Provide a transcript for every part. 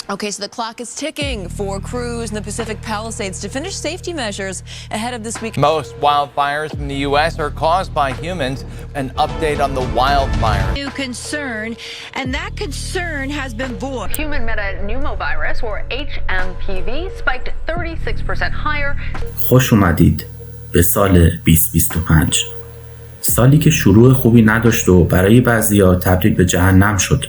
Okay, so the clock is ticking for crews in the Pacific Palisades to finish safety measures ahead of this week. Most wildfires in the U.S. are caused by humans. An update on the wildfire. New concern, and that concern has been voiced. Human metapneumovirus, or HMPV, spiked 36% higher. خوش اومدید به سال 2025. سالی که شروع خوبی نداشت و برای بعضیا تبدیل به جهنم شد.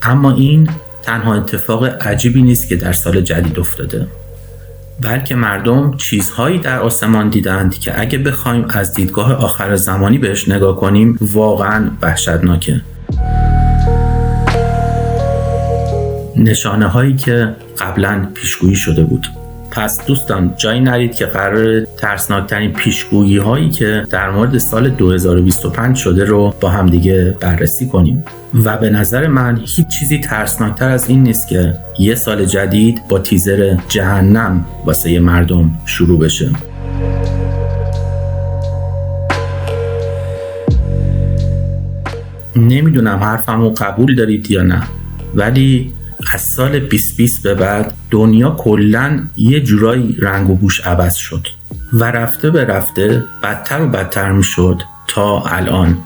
اما این تنها اتفاق عجیبی نیست که در سال جدید افتاده، بلکه مردم چیزهایی در آسمان دیدند که اگه بخوایم از دیدگاه آخر زمانی بهش نگاه کنیم واقعاً وحشتناکه. نشانه هایی که قبلاً پیشگویی شده بود. پس دوستان جایی نرید که قرار ترسناکترین پیشگویی هایی که در مورد سال 2025 شده رو با هم دیگه بررسی کنیم. و به نظر من هیچ چیزی ترسناکتر از این نیست که یه سال جدید با تیزر جهنم واسه مردم شروع بشه. نمیدونم حرفمو قبول دارید یا نه، ولی از سال 2020 به بعد دنیا کلاً یه جورایی رنگ و بوش عوض شد و رفته به رفته بدتر و بدتر می شد تا الان.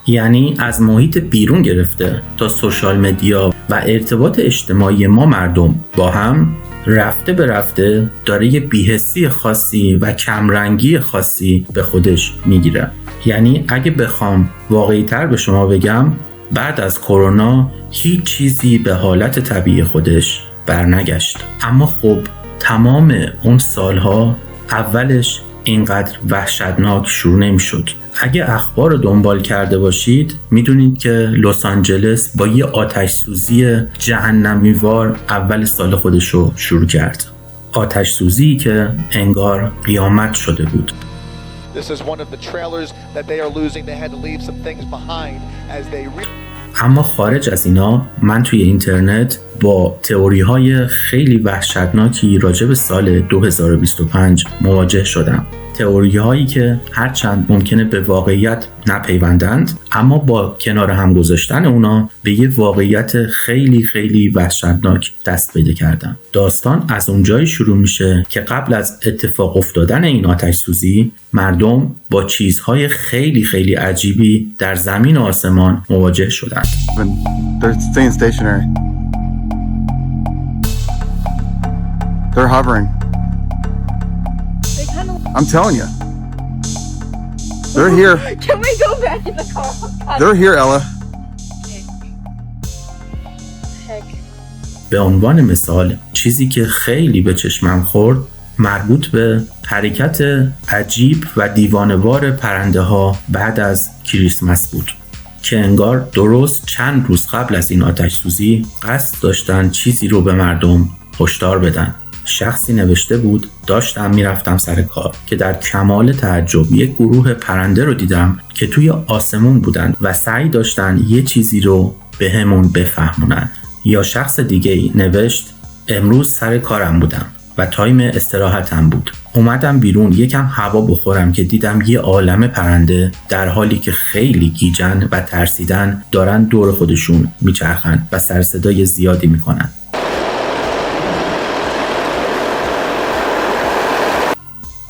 یعنی از محیط بیرون گرفته تا سوشال مدیا و ارتباط اجتماعی ما مردم با هم رفته به رفته داره یه بی‌حسی خاصی و کمرنگی خاصی به خودش میگیره. یعنی اگه بخوام واقعی تر به شما بگم، بعد از کرونا هیچ چیزی به حالت طبیعی خودش برنگشت. اما خب تمام اون سالها اولش اینقدر وحشتناک شروع نمی‌شد. اگه اخبار رو دنبال کرده باشید میدونید که لس آنجلس با یه آتش سوزی جهنمیوار اول سال خودش رو شروع کرد. آتش سوزی که انگار قیامت شده بود. This is one of the trailers that they are losing. They had to leave some things behind as they اما خارج از اینا من توی اینترنت با تئوری‌های خیلی وحشتناکی راجع به سال 2025 مواجه شدم. تئوری‌هایی که هرچند ممکنه به واقعیت نپیوندند، اما با کنار هم گذاشتن اونا به یه واقعیت خیلی خیلی وحشتناک دست پیدا کردن. داستان از اونجایی شروع میشه که قبل از اتفاق افتادن این آتش سوزی مردم با چیزهای خیلی خیلی عجیبی در زمین و آسمان مواجه شدند. They're staying stationary. They're hovering. I'm telling you. They're here. Can we go back in the car? They're here, Ella. Heck. به عنوان مثال چیزی که خیلی به چشمم خورد مربوط به حرکت عجیب و دیوانه‌وار پرنده ها بعد از کریسمس بود که انگار درست چند روز قبل از این آتش سوزی قصد داشتن چیزی رو به مردم هشدار بدن. شخصی نوشته بود داشتم میرفتم سر کار که در کمال تعجب یک گروه پرنده رو دیدم که توی آسمون بودن و سعی داشتن یه چیزی رو به همون بفهمونن. یا شخص دیگه نوشت امروز سر کارم بودم و تایم استراحتم بود. اومدم بیرون یکم هوا بخورم که دیدم یه عالمه پرنده در حالی که خیلی گیجن و ترسیدن دارن دور خودشون میچرخن و سر صدای زیادی میکنن.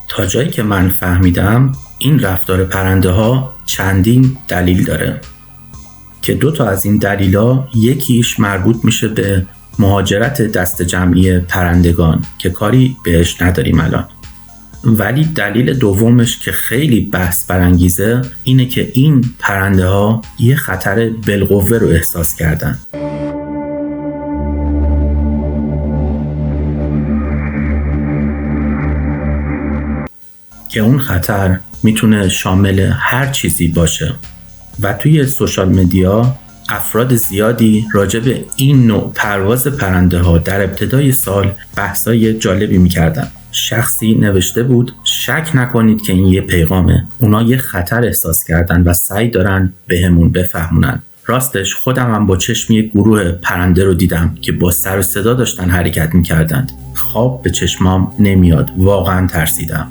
تا جایی که من فهمیدم این رفتار پرنده ها چندین دلیل داره که 2 تا از این دلیلا یکیش مربوط میشه به مهاجرت دست جمعی پرندگان که کاری بهش نداریم الان، ولی دلیل دومش که خیلی بحث برانگیزه اینه که این پرنده ها یه خطر بالقوه رو احساس کردن. که اون خطر میتونه شامل هر چیزی باشه و توی سوشال مدیا افراد زیادی راجع به این نوع پرواز پرنده ها در ابتدای سال بحثای جالبی میکردن. شخصی نوشته بود شک نکنید که این یه پیغامه، اونا یه خطر احساس کردن و سعی دارن بهمون بفهمونن. راستش خودم هم با چشم یک گروه پرنده رو دیدم که با سر و صدا داشتن حرکت میکردند. خواب به چشمام نمیاد، واقعا ترسیدم.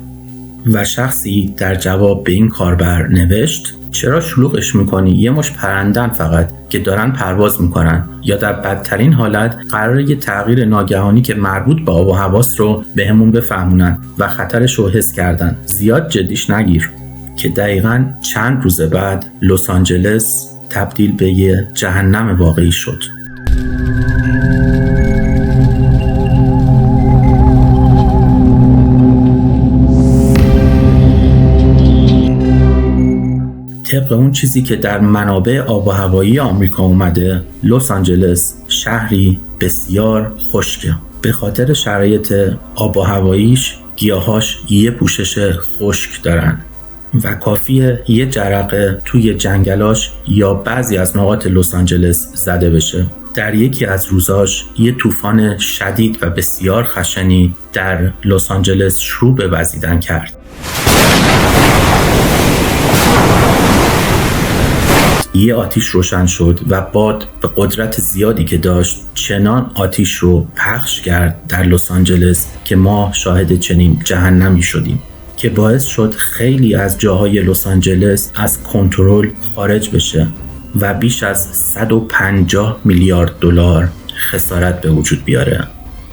و شخصی در جواب به این کاربر نوشت: چرا شلوغش میکنی؟ یه مش پرندن فقط که دارن پرواز میکنن. یا در بدترین حالت قراره یه تغییر ناگهانی که مربوط به آب و هواست رو بهمون بفهمونن و خطرش رو حس کردن. زیاد جدیش نگیر. که دقیقاً چند روز بعد لس آنجلس تبدیل به یه جهنم واقعی شد. طبق اون چیزی که در منابع آب و هوایی آمریکا اومده، لس آنجلس شهری بسیار خشکه. به خاطر شرایط آب و هواییش گیاهاش یه پوشش خشک دارن و کافیه یه جرقه توی جنگلاش یا بعضی از نقاط لس آنجلس زده بشه. در یکی از روزاش یه طوفان شدید و بسیار خشنی در لس آنجلس شروع به وزیدن کرد. یه آتیش روشن شد و باد به قدرت زیادی که داشت چنان آتیش رو پخش کرد در لس آنجلس که ما شاهد چنین جهنمی شدیم که باعث شد خیلی از جاهای لس آنجلس از کنترل خارج بشه و بیش از 150 میلیارد دلار خسارت به وجود بیاره.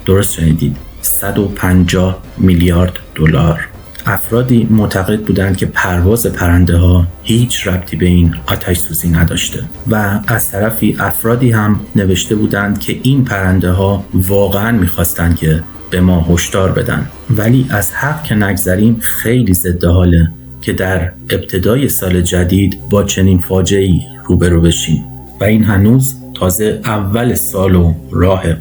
درست شنیدید، 150 میلیارد دلار. افرادی معتقد بودند که پرواز پرنده ها هیچ ربطی به این آتش سوزی نداشته و از طرفی افرادی هم نوشته بودند که این پرنده ها واقعا میخواستند که به ما هشدار بدن. ولی از حق که نگذریم خیلی ضد حاله که در ابتدای سال جدید با چنین فاجعه‌ای روبرو بشیم و این هنوز تازه اول سال و راهه.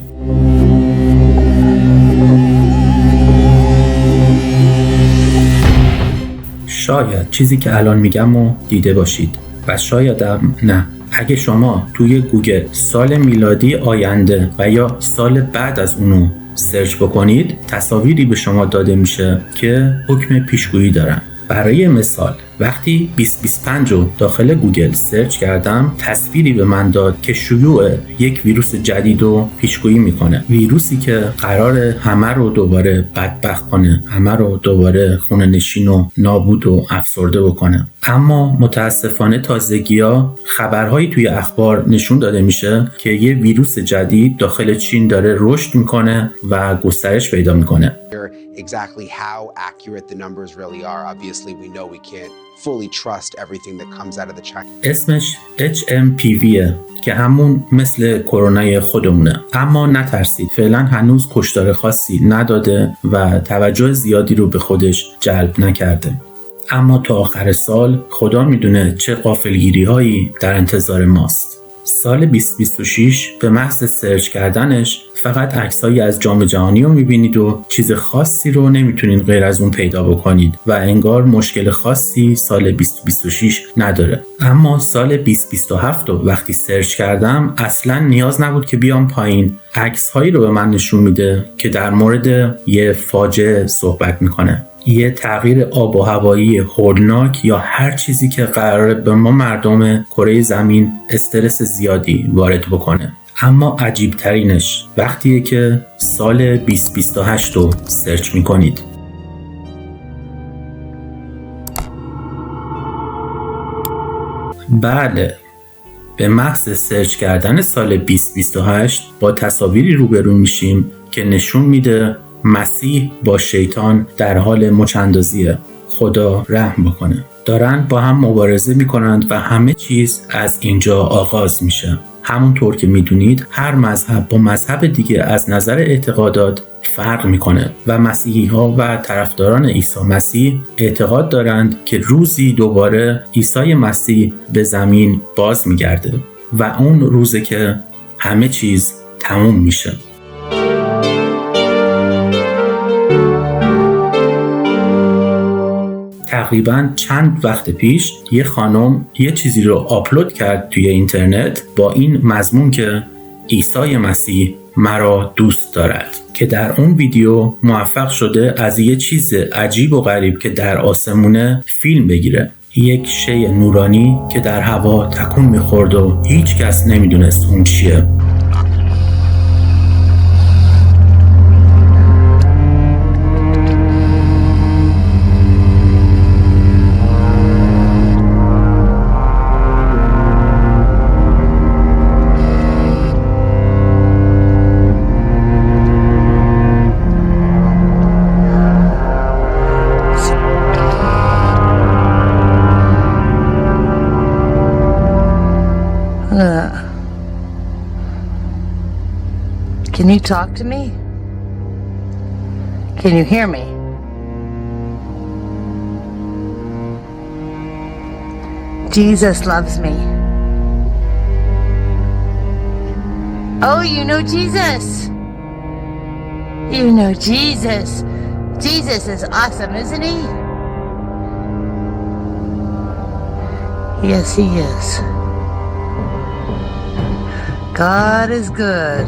شاید چیزی که الان میگم رو دیده باشید و شاید هم نه. اگه شما توی گوگل سال میلادی آینده و یا سال بعد از اونو سرچ بکنید، تصاویری به شما داده میشه که حکم پیشگویی دارن. برای مثال وقتی 2025 رو داخل گوگل سرچ کردم، تصویری به من داد که شیوع یک ویروس جدید رو پیشگویی میکنه. ویروسی که قراره همه رو دوباره بدبخت کنه، همه رو دوباره خونه نشین و نابود و افسرده بکنه. اما متاسفانه تازگی‌ها خبرهایی توی اخبار نشون داده میشه که یه ویروس جدید داخل چین داره رشد میکنه و گسترش پیدا میکنه. Exactly how accurate the numbers really are. Obviously, we know we can't fully trust everything that comes out of the China. اسمش HMPV که همون مثل کرونای خودمونه. اما نترسید، فعلا هنوز کشتار خاصی نداده و توجه زیادی رو به خودش جلب نکرده. اما تا آخر سال خدا میدونه چه غافلگیری هایی در انتظار ماست. سال 2026 به محض سرچ کردنش فقط عکسایی از جام جهانی رو میبینید و چیز خاصی رو نمیتونید غیر از اون پیدا بکنید و انگار مشکل خاصی سال 2026 نداره. اما سال 2027 رو وقتی سرچ کردم اصلا نیاز نبود که بیام پایین. عکسهایی رو به من نشون میده که در مورد یه فاجعه صحبت میکنه، یه تغییر آب و هوایی هولناک یا هر چیزی که قراره به ما مردم کره زمین استرس زیادی وارد بکنه. اما عجیب ترینش وقتیه که سال 2028 رو سرچ میکنید. بله، به محض سرچ کردن سال 2028 با تصاویری روبرو میشیم که نشون میده مسیح با شیطان در حال مچاندازیه. خدا رحم بکنه. دارن با هم مبارزه میکنند و همه چیز از اینجا آغاز میشه. همونطور که میدونید هر مذهب با مذهب دیگه از نظر اعتقادات فرق میکنه و مسیحی ها و طرفداران عیسی مسیح اعتقاد دارند که روزی دوباره عیسی مسیح به زمین باز میگرده و اون روزه که همه چیز تموم میشه. تقریباً چند وقت پیش یه خانم یه چیزی رو آپلود کرد توی اینترنت با این مضمون که عیسی مسیح مرا دوست دارد، که در اون ویدیو موفق شده از یه چیز عجیب و غریب که در آسمونه فیلم بگیره. یک شی نورانی که در هوا تکون میخورد و هیچ کس نمیدونست اون چیه. Can you talk to me? Can you hear me? Jesus loves me. Oh, you know Jesus. You know Jesus. Jesus is awesome, isn't he? Yes, he is. God is good.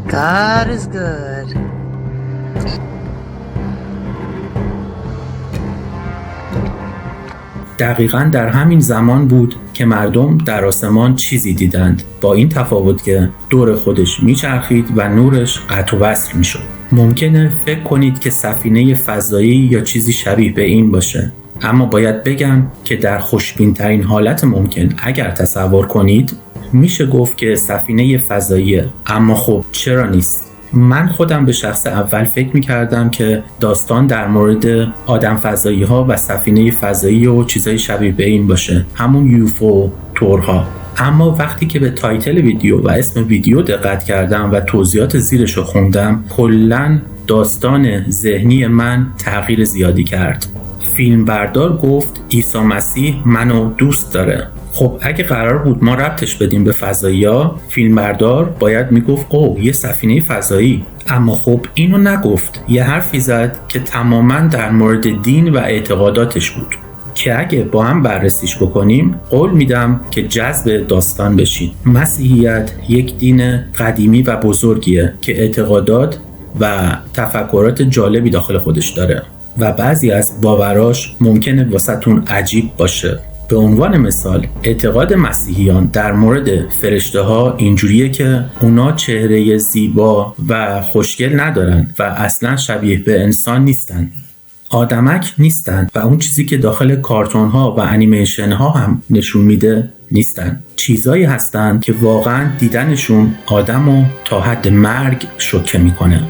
God is good. دقیقاً در همین زمان بود که مردم در آسمان چیزی دیدند، با این تفاوت که دور خودش میچرخید و نورش قطع و وصل میشد. ممکنه فکر کنید که سفینه فضایی یا چیزی شبیه به این باشه، اما باید بگم که در خوشبین ترین حالت ممکن اگر تصور کنید میشه گفت که سفینه فضاییه. اما خب چرا نیست؟ من خودم به شخص اول فکر میکردم که داستان در مورد آدم فضایی ها و سفینه فضایی و چیزای شبیه به این باشه، همون یوفو تورها. اما وقتی که به تایتل ویدیو و اسم ویدیو دقت کردم و توضیحات زیرش رو خوندم، کلاً داستان ذهنی من تغییر زیادی کرد. فیلمبردار گفت عیسی مسیح منو دوست داره. خب اگه قرار بود ما ربطش بدیم به فضایی‌ها، فیلمبردار باید میگفت اوه یه سفینه فضایی. اما خب اینو نگفت، یه حرفی زد که تماماً در مورد دین و اعتقاداتش بود که اگه با هم بررسیش بکنیم قول میدم که جذب داستان بشید. مسیحیت یک دین قدیمی و بزرگیه که اعتقادات و تفکرات جالبی داخل خودش داره و بعضی از باوراش ممکنه واسهتون عجیب باشه. به عنوان مثال اعتقاد مسیحیان در مورد فرشته ها اینجوریه که اونا چهره زیبا و خوشگل ندارن و اصلا شبیه به انسان نیستن، آدمک نیستن و اون چیزی که داخل کارتون ها و انیمیشن ها هم نشون میده نیستن. چیزایی هستن که واقعا دیدنشون آدمو تا حد مرگ شوکه میکنه.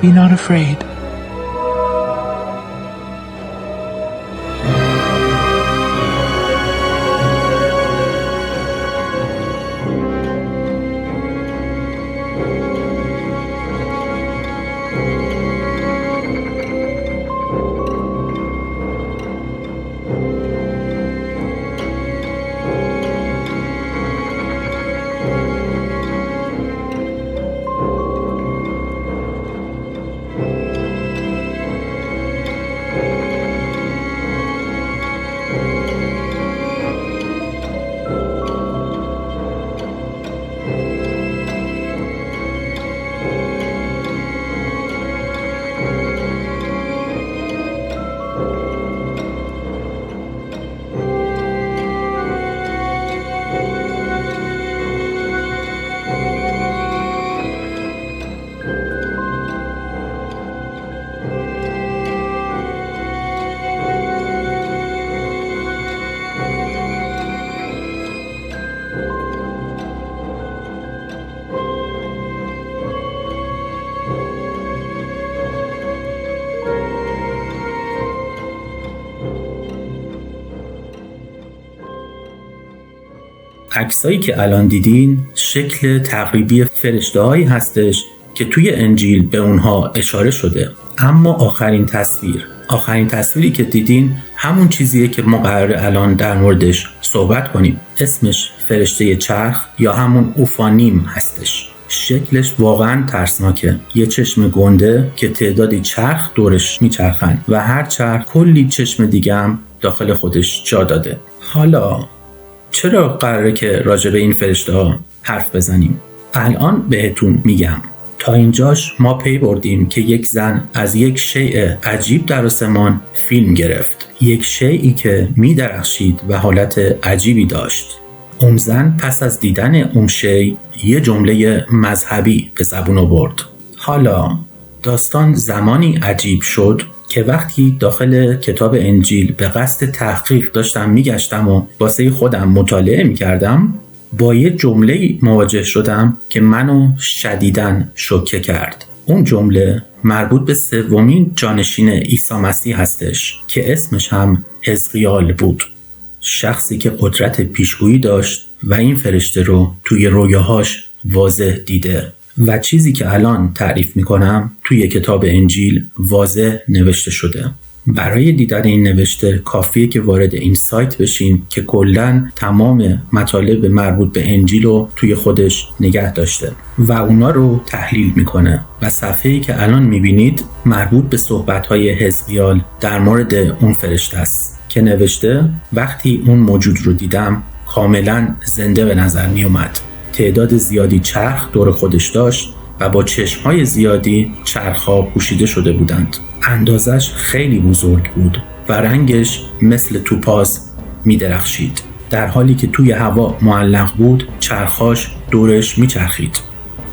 Be not afraid. عکسایی که الان دیدین شکل تقریبی فرشته‌هایی هستش که توی انجیل به اونها اشاره شده. اما آخرین تصویری که دیدین همون چیزیه که ما قراره الان در موردش صحبت کنیم. اسمش فرشته چرخ یا همون اوفانیم هستش. شکلش واقعا ترسناکه. یه چشم گنده که تعدادی چرخ دورش میچرخن و هر چرخ کلی چشم دیگه هم داخل خودش جا داده. حالا چرا قراره که راجع به این فرشته ها حرف بزنیم؟ الان بهتون میگم. تا اینجاش ما پی بردیم که یک زن از یک شیء عجیب در آسمان فیلم گرفت. یک شیئی که میدرخشید و حالت عجیبی داشت. اون زن پس از دیدن اون شیء یه جمله مذهبی به زبون آورد. حالا داستان زمانی عجیب شد که وقتی داخل کتاب انجیل به قصد تحقیق داشتم میگشتم و واسه خودم مطالعه میکردم، با یه جمله مواجه شدم که منو شدیداً شوکه کرد. اون جمله مربوط به سومین جانشین عیسی مسیح هستش که اسمش هم حزقیال بود. شخصی که قدرت پیشگویی داشت و این فرشته رو توی رویاهاش واضح دیده و چیزی که الان تعریف میکنم توی کتاب انجیل واضح نوشته شده. برای دیدن این نوشته کافیه که وارد این سایت بشین که کلاً تمام مطالب مربوط به انجیل رو توی خودش نگه داشته و اونا رو تحلیل میکنه و صفحه‌ای که الان میبینید مربوط به صحبت‌های حزقیال در مورد اون فرشته است که نوشته وقتی اون موجود رو دیدم کاملاً زنده به نظر می اومد. تعداد زیادی چرخ دور خودش داشت و با چشم‌های زیادی چرخ‌ها پوشیده شده بودند. اندازش خیلی بزرگ بود و رنگش مثل توپاز می درخشید. در حالی که توی هوا معلق بود چرخاش دورش می چرخید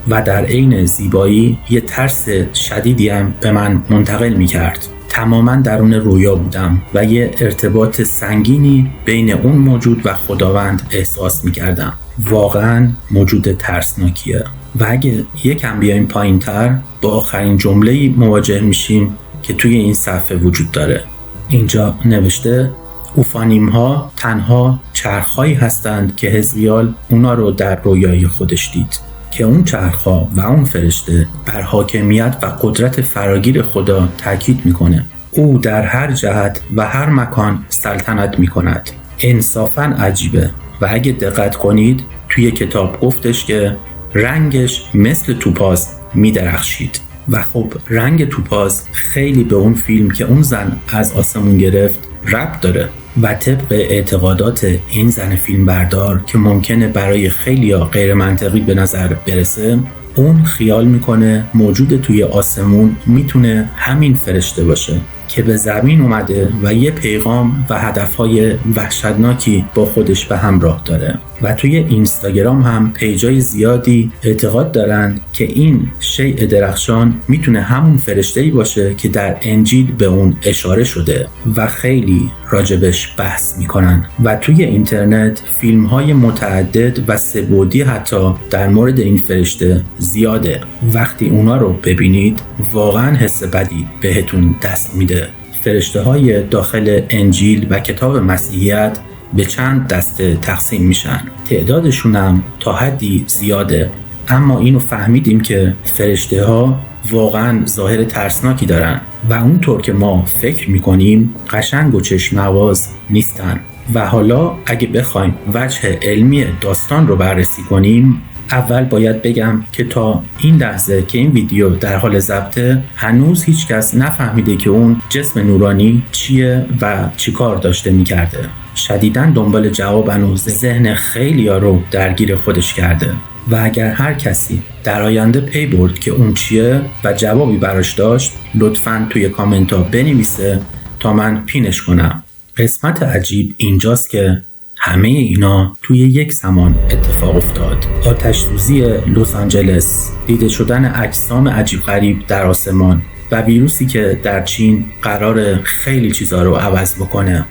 و در عین زیبایی یه ترس شدیدی هم به من منتقل می کرد. تماماً درون رویا بودم و یه ارتباط سنگینی بین اون موجود و خداوند احساس می کردم. واقعاً موجود ترسناکیه. و اگه یکم بیایم پایین تر با آخرین جمله‌ای مواجه میشیم که توی این صفحه وجود داره. اینجا نوشته اوفانیم ها تنها چرخهایی هستند که حزقیال اونا رو در رویای خودش دید که اون چرخها و اون فرشته بر حاکمیت و قدرت فراگیر خدا تاکید میکنه. او در هر جهت و هر مکان سلطنت میکند. انصافاً عجیبه و اگه دقت کنید توی کتاب گفتش که رنگش مثل توپاز می درخشید و خب رنگ توپاز خیلی به اون فیلم که اون زن از آسمون گرفت ربط داره و طبق اعتقادات این زن فیلم بردار که ممکنه برای خیلیا غیر منطقی به نظر برسه، اون خیال میکنه موجود توی آسمون میتونه همین فرشته باشه که به زمین اومده و یه پیغام و هدفهای وحشتناکی با خودش به همراه داره و توی اینستاگرام هم پیجای زیادی اعتقاد دارند که این شیء درخشان میتونه همون فرشته‌ای باشه که در انجیل به اون اشاره شده و خیلی راجبش بحث میکنن و توی اینترنت فیلم‌های متعدد و سه‌بعدی حتی در مورد این فرشته زیاده. وقتی اونا رو ببینید واقعا حس بدی بهتون دست میده. فرشته‌های داخل انجیل و کتاب مسیحیت به چند دسته تقسیم میشن. تعدادشون هم تا حدی زیاده، اما اینو فهمیدیم که فرشته ها واقعا ظاهر ترسناکی دارن و اونطور که ما فکر میکنیم قشنگ و چشم نواز نیستن. و حالا اگه بخوایم وجه علمی داستان رو بررسی کنیم، اول باید بگم که تا این لحظه که این ویدیو در حال ضبطه هنوز هیچ کس نفهمیده که اون جسم نورانی چیه و چی کار داشته میکرده. شدیداً دنبال جوابن و ذهن خیلیا رو درگیر خودش کرده و اگر هر کسی در آینده پی برد که اون چیه و جوابی براش داشت لطفاً توی کامنت ها بنویسه تا من پینش کنم. قسمت عجیب اینجاست که همه اینا توی یک زمان اتفاق افتاد. آتش سوزی لس آنجلس، دیده شدن اجسام عجیب غریب در آسمان و ویروسی که در چین قرار خیلی چیزا رو عوض بکنه.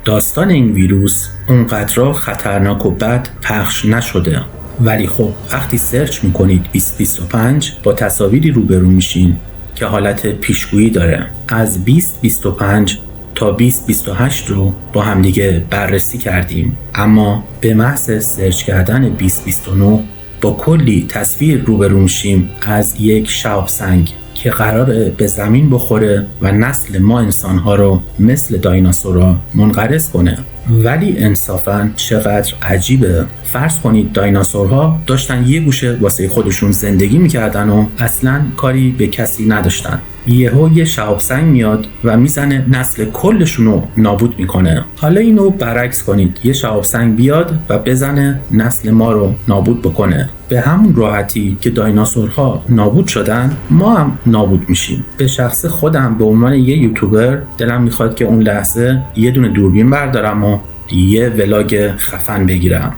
داستان این ویروس اونقدر خطرناک و بد پخش نشده، ولی خب وقتی سرچ میکنید 2025 با تصاویری روبرو میشین که حالت پیشگویی داره. از 2025 تا 2028 رو با همدیگه بررسی کردیم، اما به محض سرچ کردن 2029 با کلی تصویر روبرو میشیم از یک شهاب سنگ که قراره به زمین بخوره و نسل ما انسانها رو مثل دایناسورها منقرض کنه. ولی انصافاً چقدر عجیبه. فرض کنید دایناسورها داشتن یه گوشه واسه خودشون زندگی میکردن و اصلاً کاری به کسی نداشتن. یهو یه شهاب سنگ میاد و میزنه نسل کلشون رو نابود میکنه. حالا اینو برعکس کنید، یه شهاب سنگ بیاد و بزنه نسل ما رو نابود بکنه. به همون راحتی که دایناسورها نابود شدن ما هم نابود میشیم. به شخص خودم به عنوان یه یوتیوبر دلم میخواد که اون لحظه یه دونه دوربین بردارم و یه ولاگ خفن بگیرم.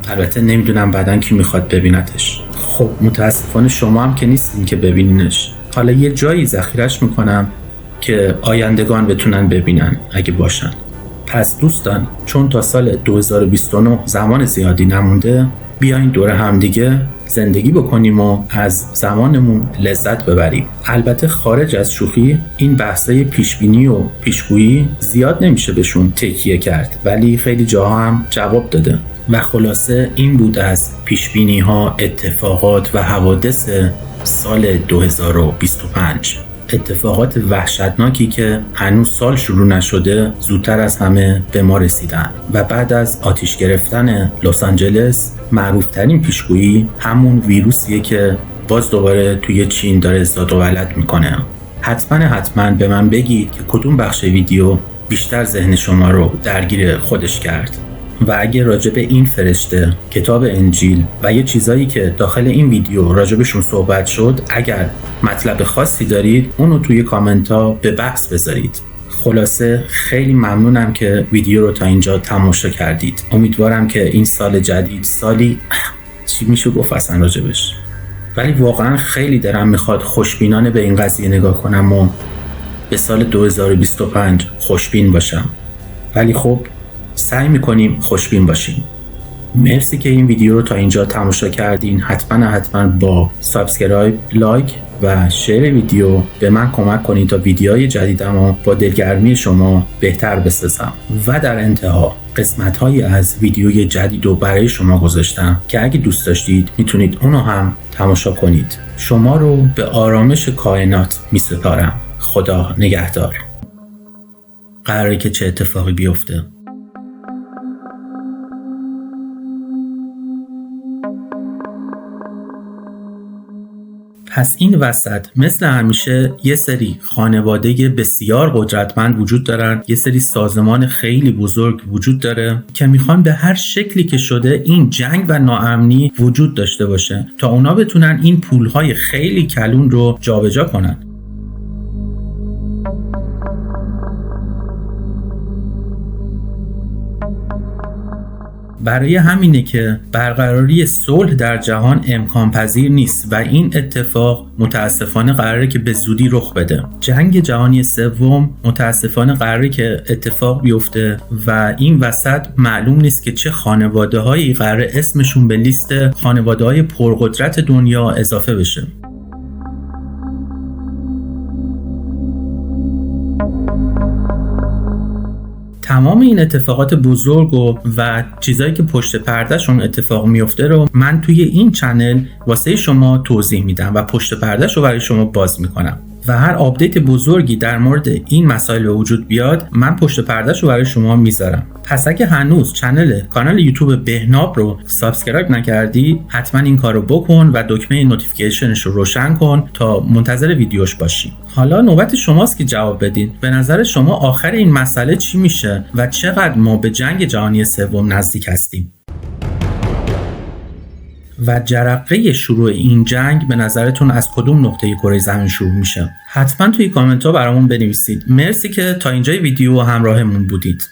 البته نمیدونم بعدن کی میخواد ببینتش. خب متاسفانه شما هم که نیستین که ببینینش. حالا یه جایی ذخیرش میکنم که آیندگان بتونن ببینن اگه باشن. پس دوستان چون تا سال 2029 زمان زیادی نمونده، بیاین دور هم دیگه زندگی بکنیم و از زمانمون لذت ببریم. البته خارج از شوخی این بحثای پیشبینی و پیشگویی زیاد نمیشه بهشون تکیه کرد، ولی خیلی جاها هم جواب داده. و خلاصه این بود از پیشبینی ها، اتفاقات و حوادث سال 2025. اتفاقات وحشتناکی که هنوز سال شروع نشده زودتر از همه به ما رسیدن و بعد از آتش گرفتن لس آنجلس معروفترین پیشگویی همون ویروسیه که باز دوباره توی چین داره زاد و ولد میکنه. حتما به من بگید که کدوم بخش ویدیو بیشتر ذهن شما رو درگیر خودش کرد و اگه راجع به این فرشته، کتاب انجیل و یه چیزایی که داخل این ویدیو راجبشون صحبت شد، اگر مطلب خاصی دارید اونو توی کامنت ها به بحث بذارید. خلاصه خیلی ممنونم که ویدیو رو تا اینجا تماشا کردید. امیدوارم که این سال جدید سالی چی میشه گفت اصلا راجبش، ولی واقعا خیلی دلم میخواد خوشبینانه به این قضیه نگاه کنم و به سال 2025 خوشبین باشم، ولی خب سعی میکنیم خوشبین باشیم. مرسی که این ویدیو رو تا اینجا تماشا کردین. حتما با سابسکرایب، لایک و شیر ویدیو به من کمک کنید تا ویدیوهای جدیدم رو با دلگرمی شما بهتر بسازم. و در انتها قسمت‌هایی از ویدیوی جدید رو برای شما گذاشتم که اگه دوست داشتید میتونید اونو هم تماشا کنید. شما رو به آرامش کائنات میسپارم. خدا نگهدار. قراره که چه اتفاقی بیفته. پس این وسط مثل همیشه یه سری خانواده بسیار قدرتمند وجود دارن، یه سری سازمان خیلی بزرگ وجود داره که میخوان به هر شکلی که شده این جنگ و ناامنی وجود داشته باشه تا اونا بتونن این پولهای خیلی کلون رو جابجا کنن. برای همینه که برقراری صلح در جهان امکان پذیر نیست و این اتفاق متاسفانه قراره که به زودی رخ بده. جنگ جهانی سوم متاسفانه قراره که اتفاق بیفته و این وسط معلوم نیست که چه خانواده‌هایی قراره اسمشون به لیست خانواده‌های پرقدرت دنیا اضافه بشه. تمام این اتفاقات بزرگ و چیزایی که پشت پردهشون اتفاق میفته رو من توی این چنل واسه شما توضیح میدم و پشت پردهش رو برای شما باز میکنم و هر آپدیت بزرگی در مورد این مسائل به وجود بیاد من پشت پردهش رو برای شما میذارم. پس اگه هنوز کانال یوتیوب بهناب رو سابسکرایب نکردی حتما این کارو بکن و دکمه نوتیفیکیشنش رو روشن کن تا منتظر ویدیوش باشی. حالا نوبت شماست که جواب بدین. به نظر شما آخر این مسئله چی میشه و چقدر ما به جنگ جهانی سوم نزدیک هستیم؟ و جرقه شروع این جنگ به نظرتون از کدوم نقطه کره زمین شروع میشه؟ حتما توی کامنت ها برامون بنویسید. مرسی که تا اینجای ویدیو همراهمون بودید.